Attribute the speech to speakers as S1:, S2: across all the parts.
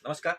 S1: नमस्कार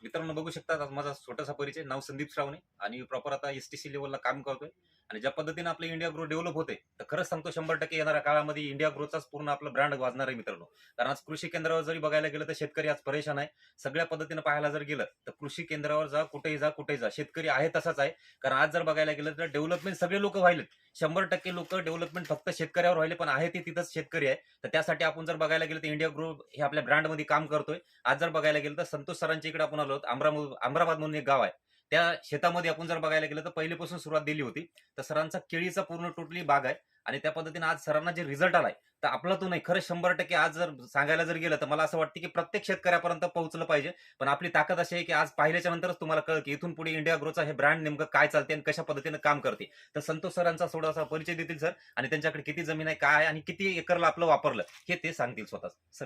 S1: मित्रांनो, बघू शकता आज माझा छोटासा परिचय. नाव संदीप श्रावणे आणि प्रॉपर आता एसटीसी लेवलला काम करतोय. आणि ज्या पद्धतीने आपलं इंडिया ग्रो डेव्हलप होते, तर खरंच सांगतो 100% येणाऱ्या काळामध्ये इंडिया ग्रोचाच पूर्ण आपलं ब्रँड वाजणार आहे मित्रांनो. कारण आज कृषी केंद्रावर जरी बघायला गेलं तर शेतकरी आज परेशान आहे. सगळ्या पद्धतीने पाहायला जर गेलं तर कृषी केंद्रावर जा, कुठेही जा, शेतकरी आहे तसाच आहे. कारण आज जर बघायला गेलं तर डेव्हलपमेंट सगळे लोक व्हायलेत. 100% लोक डेव्हलपमेंट फक्त शेतकऱ्यावर व्हायले, पण आहे ते तिथंच शेतकरी आहे. तर त्यासाठी आपण जर बघायला गेलं तर इंडिया ग्रो हे आपल्या ब्रँडमध्ये काम करतोय. आज जर बघायला गेलं तर संतोष सरांच्या इकडे आपण आलो आहोत. अमराबाद म्हणून एक गाव आहे. त्या शेतामध्ये आपण जर बघायला गेलं तर पहिलेपासून सुरुवात दिली होती. तर सरांचा केळीचा पूर्ण टोटली बाग आहे. आणि त्या पद्धतीने आज सरांना जे रिझल्ट आलाय, तर आपला तो नाही, खरं 100% आज जर सांगायला जर गेलं तर मला असं वाटतं की प्रत्येक शेतकऱ्यापर्यंत पोहोचलं पाहिजे. पण आपली ताकद अशी आहे की आज पाहिल्याच्या नंतरच तुम्हाला कळलं की इथून पुढे इंडिया ग्रोचा हे ब्रँड नेमकं काय चालते आणि कशा पद्धतीने काम करते. तर संतोष सरांचा थोडासा परिचय देतील सर, आणि त्यांच्याकडे किती जमीन आहे, काय आहे आणि किती एकरला आपलं वापरलं हे ते सांगतील स्वतः. सर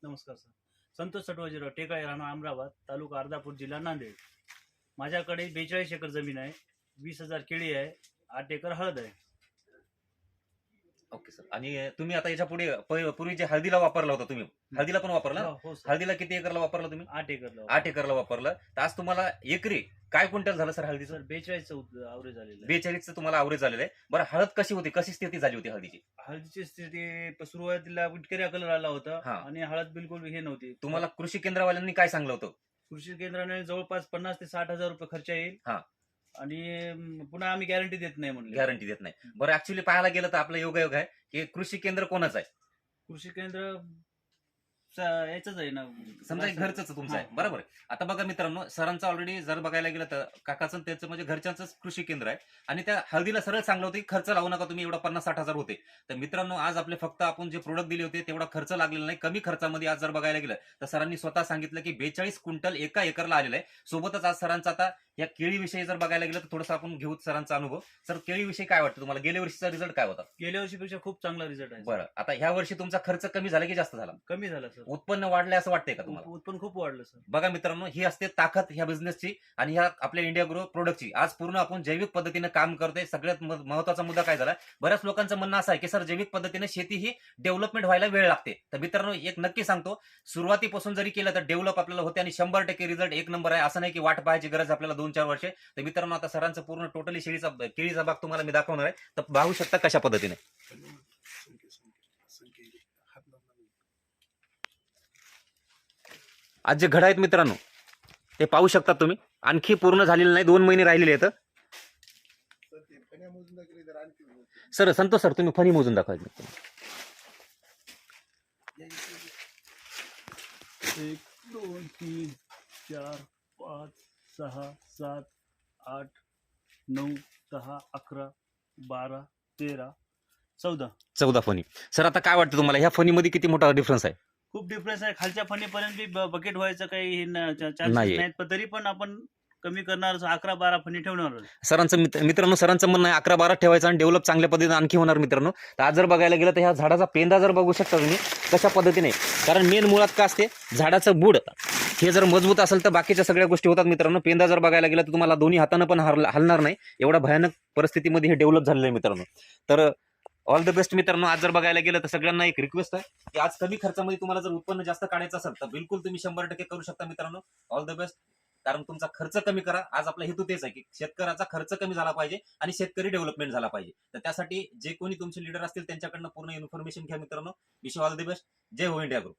S2: नमस्कार सर. संतोष सटवाजीराव, टेकाळे, राहणार अमराबाद, तालुका अर्धापूर, जिल्हा नांदेड. माझ्याकडे 42 एकर जमीन आहे. 20,000 केळी आहे. 8 एकर हळद आहे.
S1: Okay sir. आणि तुम्ही आता याच्या पुढे पूर्वी जे हळदीला वापरला होता, तुम्ही हळदीला पण वापरला?
S2: हो सर.
S1: हळदीला किती एकरला वापरला तुम्ही?
S2: 8 एकरला.
S1: 8 एकरला वापरलं. तर आज तुम्हाला एकरी काय क्विंटल झालं सर हळदीचं?
S2: सर 42 आवरेज झालेलं आहे.
S1: 42चं तुम्हाला आवरेज झालेलं आहे. बरं, हळद कशी होती, कशी स्थिती झाली होती हळदीची?
S2: हळदीची स्थिती सुरुवातीला विटकऱ्या कलर आला होता
S1: हा.
S2: आणि हळद बिलकुल हे नव्हती.
S1: तुम्हाला कृषी केंद्रवाल्यांनी काय सांगलं होतं?
S2: कृषी केंद्राने जवळपास 50 ते 60,000 रुपये खर्च येईल.
S1: हा.
S2: आणि पुन्हा आम्ही गॅरंटी देत नाही म्हणले.
S1: गॅरंटी देत नाही. बरं, ऍक्च्युली पाहायला गेलं तर आपलं योगायोग आहे की कृषी केंद्र कोणाचं आहे?
S2: कृषी केंद्र याच आहे ना,
S1: समजा एक घरचंच तुमचं आहे, बरोबर आहे. आता बघा मित्रांनो, सरांचं ऑलरेडी जर बघायला गेलं तर काकाचं त्याचं म्हणजे घरच्यांचंच कृषी केंद्र आहे. आणि त्या हळदीला सरळ सांगलं होतं की खर्च लावू नका तुम्ही, एवढा 50-60 हजार होते. तर मित्रांनो, आज आपले फक्त आपण जे प्रोडक्ट दिले होते तेवढा खर्च लागलेला नाही. कमी खर्चामध्ये आज जर बघायला गेलं तर सरांनी स्वतः सांगितलं की 42 क्विंटल एका एकरला आलेलं आहे. सोबतच आज सरांचा आता या केळीविषयी जर बघायला गेलं तर थोडंसं आपण घेऊ सरांचा अनुभव. सर, केळीविषयी काय वाटतं तुम्हाला? गेल्या वर्षीचा रिझल्ट काय होता?
S2: गेल्या वर्षीपेक्षा खूप चांगला रिझल्ट आहे.
S1: बरं, आता ह्या वर्षी तुमचा खर्च कमी झाला की जास्त झाला?
S2: कमी झाला सर.
S1: उत्पन्न वाढलंय असं वाटतंय का तुम्हाला?
S2: उत्पन्न खूप वाढलं सर.
S1: बघा मित्रांनो, ही असते ताकद ह्या बिझनेसची आणि ह्या आपल्या इंडिया ग्रो प्रोडक्टची. आज पूर्ण आपण जैविक पद्धतीने काम करतोय. सगळ्यात महत्वाचा मुद्दा काय झाला, बऱ्याच लोकांचं म्हणणं असं आहे की सर, जैविक पद्धतीने शेती ही डेव्हलपमेंट व्हायला वेळ लागते. तर मित्रांनो, एक नक्की सांगतो, सुरुवातीपासून जरी केलं तर डेव्हलप आपल्याला होते आणि 100% रिझल्ट एक नंबर आहे. असं नाही की वाट पाहायची गरज आपल्याला 2-4 वर्षे. तर मित्रांनो, आता सरांचं पूर्ण टोटली केळीचा बाग तुम्हाला मी दाखवणार आहे. तर पाहू शकता कशा पद्धतीने आज जे घड आहेत मित्रांनो, ते पाहू शकता तुम्ही. आणखी पूर्ण झालेलं नाही, 2 महिने राहिलेले आहेत. सर, संतोष सर, तुम्ही फणी मोजून दाखवा.
S2: 1 2 3 4 5 6 7 8 9 10 11 12 13 14
S1: फणी. सर, आता काय वाटतं तुम्हाला, ह्या फणीमध्ये किती मोठा डिफरन्स आहे?
S2: खूप डिफरन्स आहे. खालच्या फणीपर्यंत बकेट व्हायचं काही चान्सेस
S1: नाहीये.
S2: नाहीत, पण तरी पण आपण कमी करणार. 11-12 फणी ठेवणार.
S1: सरांचं मित्रांनो, सरांचं म्हणणं आहे 11-12 ठेवायचं आणि डेव्हलप चांगल्या पद्धतीने आणखी होणार मित्रांनो. तर आज जर बघायला गेलं तर ह्या झाडाचा पेंदा जर बघू शकता तुम्ही कशा पद्धतीने, कारण मेन मुळात का असते, झाडाचं बुड हे जर मजबूत असेल तर बाकीच्या सगळ्या गोष्टी होतात मित्रांनो. पेंदा जर बघायला गेला तर तुम्हाला दोन्ही हातानं पण हलणार नाही, एवढा भयानक परिस्थितीमध्ये हे डेव्हलप झालेलं आहे मित्रांनो. तर ऑल द बेस्ट मित्रांनो. आज जर बघायला गेलं तर सगळ्यांना एक रिक्वेस्ट आहे की आज कमी खर्चामध्ये तुम्हाला जर उत्पन्न जास्त काढायचं असेल तर बिलकुल तुम्ही 100% करू शकता मित्रांनो. All the best. कारण तुमचा खर्च कमी करा. आज आपला हेतू तेच आहे की शेतकऱ्याचा खर्च कमी झाला पाहिजे आणि शेतकरी डेव्हलपमेंट झाला पाहिजे. तर त्यासाठी जे कोणी तुमचे लीडर असतील त्यांच्याकडनं पूर्ण इन्फॉर्मेशन घ्या मित्रांनो. Wish all the best. जय हो इंडिया ग्रुप.